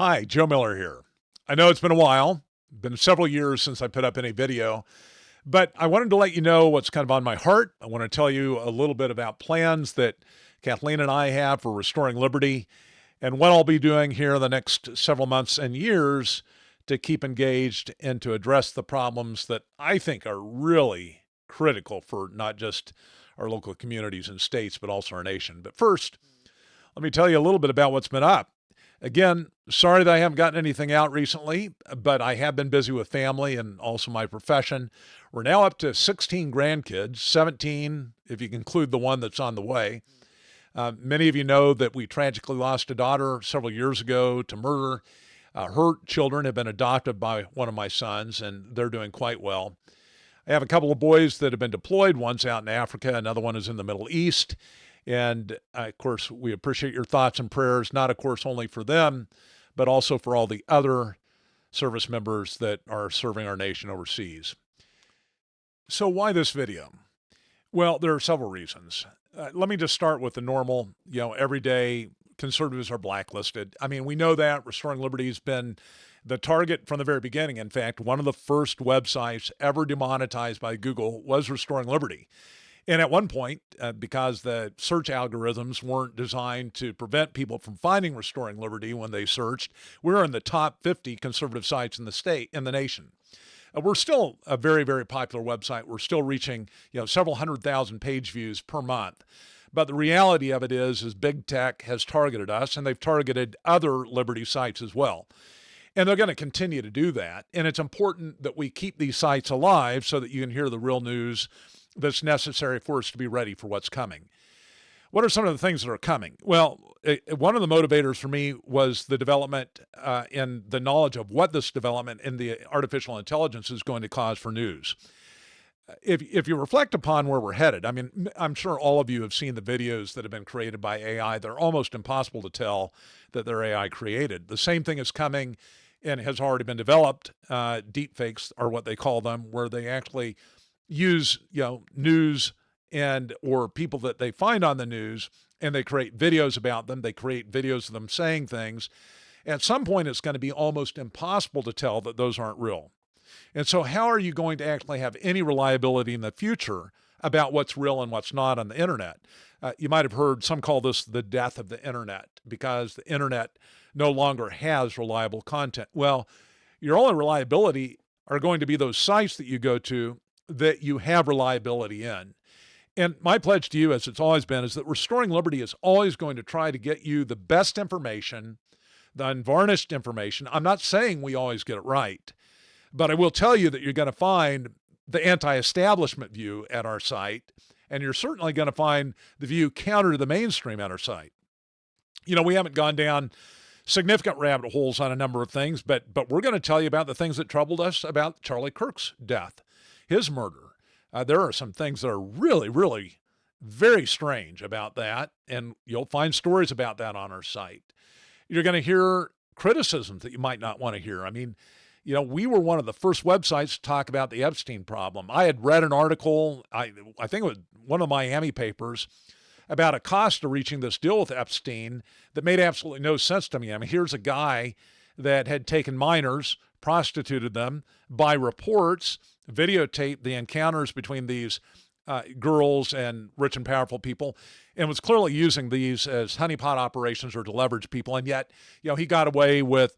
Hi, Joe Miller here. I know it's been a while, been several years since I put up any video, but I wanted to let you know what's kind of on my heart. I want to tell you a little bit about plans that Kathleen and I have for restoring liberty and what I'll be doing here the next several months and years to keep engaged and to address the problems that I think are really critical for not just our local communities and states, but also our nation. But first, let me tell you a little bit about what's been up. Again, sorry that I haven't gotten anything out recently, but I have been busy with family and also my profession. We're now up to 16 grandkids, 17 if you include the one that's on the way. Many of you know that we tragically lost a daughter several years ago to murder. Her children have been adopted by one of my sons, and they're doing quite well. I have a couple of boys that have been deployed. One's out in Africa, another one is in the Middle East. And of course, we appreciate your thoughts and prayers, not, of course, only for them, but also for all the other service members that are serving our nation overseas. So, why this video? Well, there are several reasons. Let me just start with the normal, every day conservatives are blacklisted. I mean, we know that Restoring Liberty has been the target from the very beginning. In fact, one of the first websites ever demonetized by Google was Restoring Liberty. And at one point, because the search algorithms weren't designed to prevent people from finding Restoring Liberty when they searched, we were in the top 50 conservative sites in the nation. We're still a very, very popular website. We're still reaching, several 100,000 page views per month. But the reality of it is big tech has targeted us, and they've targeted other Liberty sites as well. And they're going to continue to do that. And it's important that we keep these sites alive so that you can hear the real news that's necessary for us to be ready for what's coming. What are some of the things that are coming? Well, one of the motivators for me was the development and the knowledge of what this development in the artificial intelligence is going to cause for news. If you reflect upon where we're headed, I mean, I'm sure all of you have seen the videos that have been created by AI. They're almost impossible to tell that they're AI created. The same thing is coming and has already been developed. Deepfakes are what they call them, where they actually use news and or people that they find on the news, and they create videos about them. They create videos of them saying things. At some point, it's going to be almost impossible to tell that those aren't real. And so how are you going to actually have any reliability in the future about what's real and what's not on the internet? You might have heard some call this the death of the internet because the internet no longer has reliable content. Well, your only reliability are going to be those sites that you go to that you have reliability in. And my pledge to you, as it's always been, is that Restoring Liberty is always going to try to get you the best information, the unvarnished information. I'm not saying we always get it right, but I will tell you that you're going to find the anti-establishment view at our site, and you're certainly going to find the view counter to the mainstream at our site. We haven't gone down significant rabbit holes on a number of things, but we're going to tell you about the things that troubled us about Charlie Kirk's death, his murder. There are some things that are really, really very strange about that, and you'll find stories about that on our site. You're going to hear criticisms that you might not want to hear. I mean, we were one of the first websites to talk about the Epstein problem. I had read an article, I think it was one of the Miami papers, about a cost to reaching this deal with Epstein that made absolutely no sense to me. I mean, here's a guy that had taken minors, prostituted them, by reports, videotaped the encounters between these girls and rich and powerful people, and was clearly using these as honeypot operations or to leverage people. And yet, he got away with,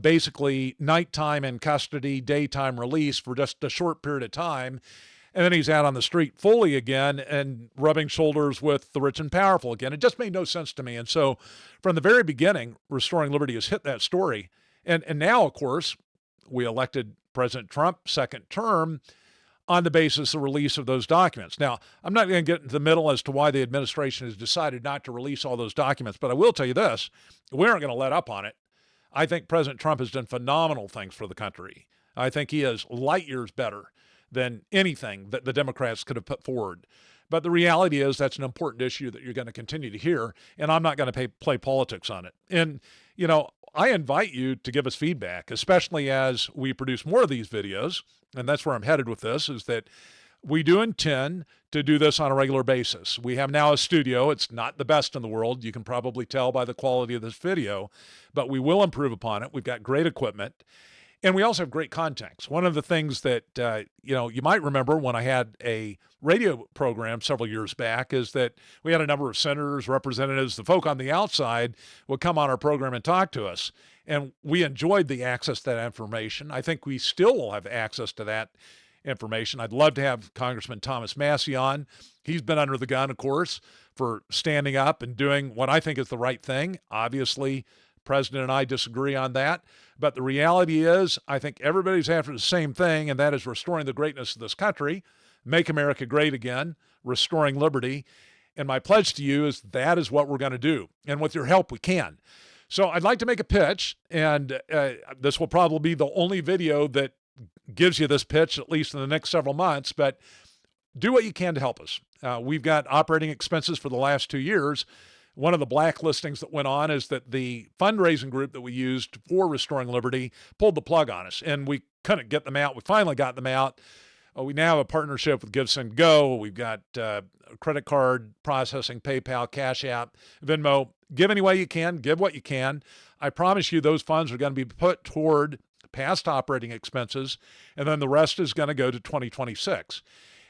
basically nighttime in custody, daytime release for just a short period of time. And then he's out on the street fully again and rubbing shoulders with the rich and powerful again. It just made no sense to me. And so from the very beginning, Restoring Liberty has hit that story. And now, of course, we elected President Trump second term on the basis of the release of those documents. Now, I'm not going to get into the middle as to why the administration has decided not to release all those documents, but I will tell you this, we aren't going to let up on it. I think President Trump has done phenomenal things for the country. I think he is light years better than anything that the Democrats could have put forward. But the reality is that's an important issue that you're going to continue to hear, and I'm not going to play politics on it. And, I invite you to give us feedback, especially as we produce more of these videos, and that's where I'm headed with this, is that We do intend to do this on a regular basis. We have now a studio. It's not the best in the world. You can probably tell by the quality of this video, but we will improve upon it. We've got great equipment. And we also have great contacts. One of the things that you might remember when I had a radio program several years back is that we had a number of senators, representatives, the folk on the outside would come on our program and talk to us. And we enjoyed the access to that information. I think we still will have access to that information. I'd love to have Congressman Thomas Massey on. He's been under the gun, of course, for standing up and doing what I think is the right thing. Obviously, President and I disagree on that. But the reality is, I think everybody's after the same thing, and that is restoring the greatness of this country, make America great again, restoring liberty. And my pledge to you is that is what we're going to do. And with your help, we can. So I'd like to make a pitch, and this will probably be the only video that gives you this pitch, at least in the next several months, but do what you can to help us. We've got operating expenses for the last 2 years. One of the blacklistings that went on is that the fundraising group that we used for Restoring Liberty pulled the plug on us, and we couldn't get them out. We finally got them out. We now have a partnership with GiveSendGo. We've got credit card processing, PayPal, Cash App, Venmo. Give any way you can. Give what you can. I promise you those funds are going to be put toward past operating expenses, and then the rest is going to go to 2026.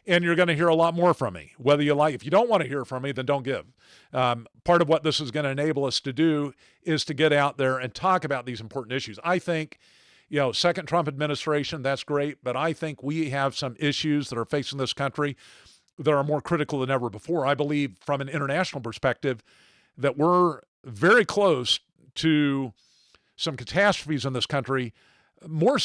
And you're going to hear a lot more from me, whether you like. If you don't want to hear from me, then don't give. Part of what this is going to enable us to do is to get out there and talk about these important issues. I think, second Trump administration, that's great, but I think we have some issues that are facing this country that are more critical than ever before. I believe from an international perspective that we're very close to some catastrophes in this country, more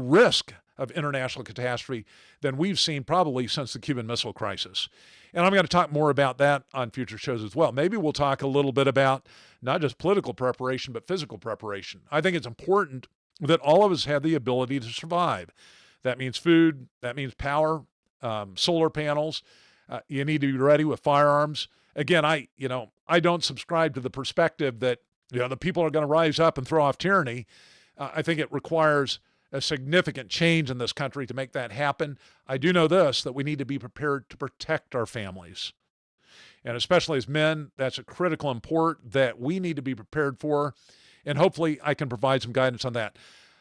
risk of international catastrophe than we've seen probably since the Cuban Missile Crisis. And I'm going to talk more about that on future shows as well. Maybe we'll talk a little bit about not just political preparation, but physical preparation. I think it's important that all of us have the ability to survive. That means food, that means power, solar panels. You need to be ready with firearms. Again, I don't subscribe to the perspective that the people are going to rise up and throw off tyranny. I think it requires a significant change in this country to make that happen. I do know this, that we need to be prepared to protect our families. And especially as men, that's a critical import that we need to be prepared for. And hopefully I can provide some guidance on that.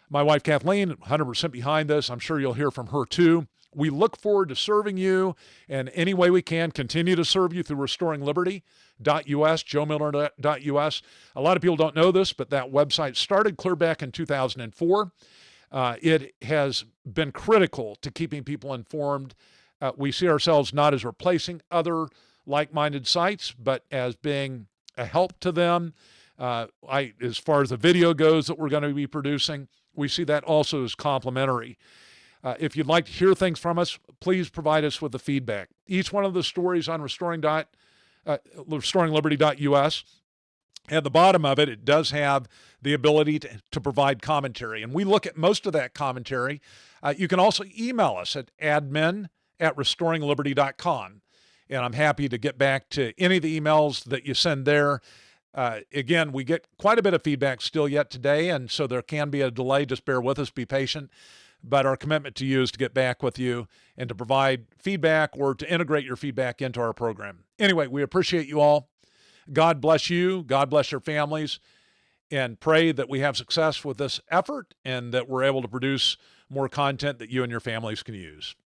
My wife, Kathleen, 100% behind this. I'm sure you'll hear from her too. We look forward to serving you in any way we can, continue to serve you through restoringliberty.us, joemiller.us. A lot of people don't know this, but that website started clear back in 2004. It has been critical to keeping people informed. We see ourselves not as replacing other like-minded sites, but as being a help to them. As far as the video goes that we're going to be producing, we see that also as complementary. If you'd like to hear things from us, please provide us with the feedback. Each one of the stories on restoringliberty.us, at the bottom of it, it does have the ability to provide commentary. And we look at most of that commentary. You can also email us at admin@restoringliberty.com. And I'm happy to get back to any of the emails that you send there. Again, we get quite a bit of feedback still yet today, and so there can be a delay. Just bear with us, be patient. But our commitment to you is to get back with you and to provide feedback or to integrate your feedback into our program. Anyway, we appreciate you all. God bless you. God bless your families. And pray that we have success with this effort and that we're able to produce more content that you and your families can use.